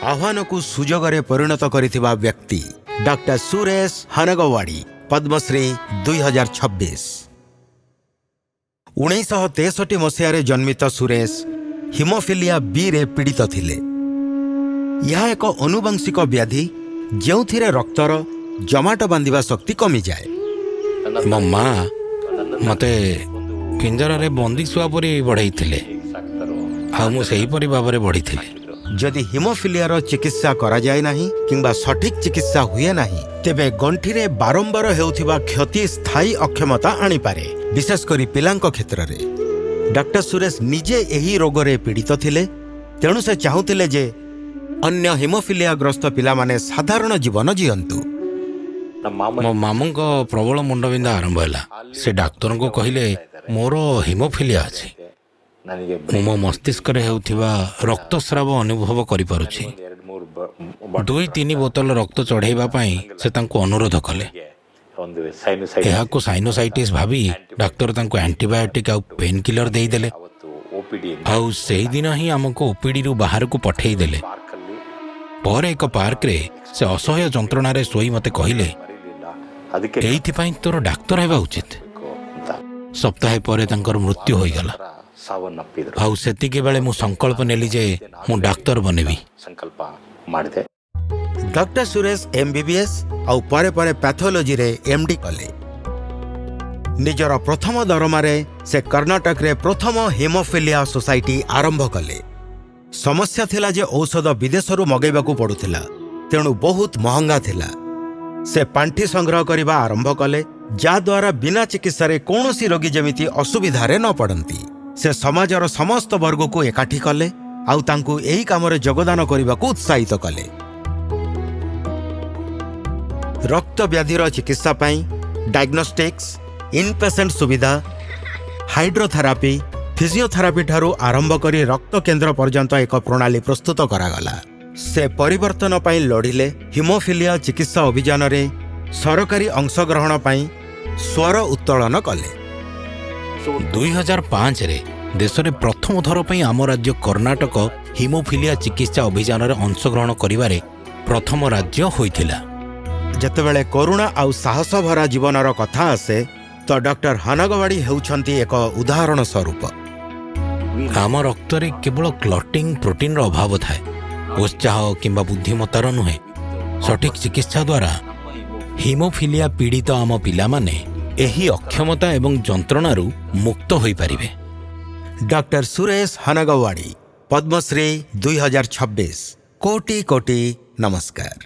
आह्वान को सुजोग परिणत करिथिबा व्यक्ति डॉक्टर सुरेश हनगवाड़ी पद्मश्री 2026। 1963 मसीह जन्मित सुरेश हिमोफिलिया बी रे पीड़ित थिले। यह एक अनुवंशिक व्याधि जो रक्तर जमाट बांधिबा शक्ति कमी जाए। मो माँ मते पिंजर बंदी शुआ परी बढ़ई आहीपरी भाव में बढ़ी। जदि हिमोफिलियार चिकित्सा करा जाए नहीं किंबा सठिक चिकित्सा हुए नहीं तेबे गंठी रे बारंबार हेउथिबा क्षति स्थायी अक्षमता आनी पारे, विशेषकर पिलांक क्षेत्र में। डॉक्टर सुरेश निजे एही रोग रे पीड़ित थिले, तेणु से चाहूतिले जे अन्य हिमोफिलिया ग्रस्त पिला माने साधारण जीवन जीवंतु। मो मामू को प्रबल मुंडबिंधा आरंभ है। से डाक्तर को कहले मोर हिमोफिलिया अच्छी। मो मस्तिष्क रक्तस्राव अनुभव करिपारुछि। 2-3 बोतल रक्त चढ़ाइबा पई से तांको अनुरोध कले। एहाको साइनोसाइटिस भाभी डाक्तर तांको एंटीबायोटिक आ पेन किलर देई देले। आउ सेही दिन ही हमको ओपीडी रु बाहर को पठेई देले। पर एक पार्क रे से असह्य जंत्रणा रे सोई मते कहिले एइथिपाई तोर डाक्तर हेबा उचित। सप्ताह परे तांकर मृत्यु होई गला। आउ सेतिके बेले मु संकल्प नेली जे मु डाक्तर बनेबी। डॉक्टर सुरेश एमबीबीएस आउ परे परे पैथोलॉजी रे एमडी कले। निजर प्रथम दरमारे से कर्नाटक रे प्रथम हिमोफिलिया सोसाइटी आरंभ कले। समस्या थिला जे औषध विदेशरू मगैबाकू पड़ुथिला, तेणु बहुत महंगा थिला। से पांठी संग्रह करने आरंभ कले, जा द्वारा बिना चिकित्सा रे कौनसी रोगी जमिति असुविधा रे न पड़ती। से समाजर समस्त वर्ग को एकाठी कले आउ तांकू एही कामरे योगदान करने उत्साहित कले। रक्त व्याधिर चिकित्सा पाई डायग्नोस्टिक्स, इनपेशेंट सुविधा, हाइड्रोथेरापी, फिजियोथेरापी ठारू आरंभ करी रक्त केन्द्र पर्यंत एक प्रणाली प्रस्तुत करागला। से परिवर्तन पाई लड़िले। हिमोफिलिया चिकित्सा अभियान रे सरकारी अंशग्रहण पाई स्वर उत्तोलन कले। 2005 रे देश में प्रथम थर पर आम राज्य कर्नाटक हिमोफिलिया चिकित्सा अभियान रे अंशग्रहण करिबारे प्रथम राज्य होइथिला। जेतेबेले करुणा आउ साहस भरा जीवनर कथा आसे तो डॉक्टर हनगवाड़ी हेउछंती एक उदाहरण स्वरूप। आम रक्त रे केवल क्लटिंग प्रोटीन रो अभाव थाए, उत्साह किंबा बुद्धिमत्तार नुहे। सठिक चिकित्सा द्वारा हिमोफिलिया पीड़ित आम पिला माने एही अक्षमता एवं जंत्रणारू मुक्त होई पारिबे। डॉक्टर सुरेश हनगवाड़ी पद्मश्री 2026। कोटि कोटि नमस्कार।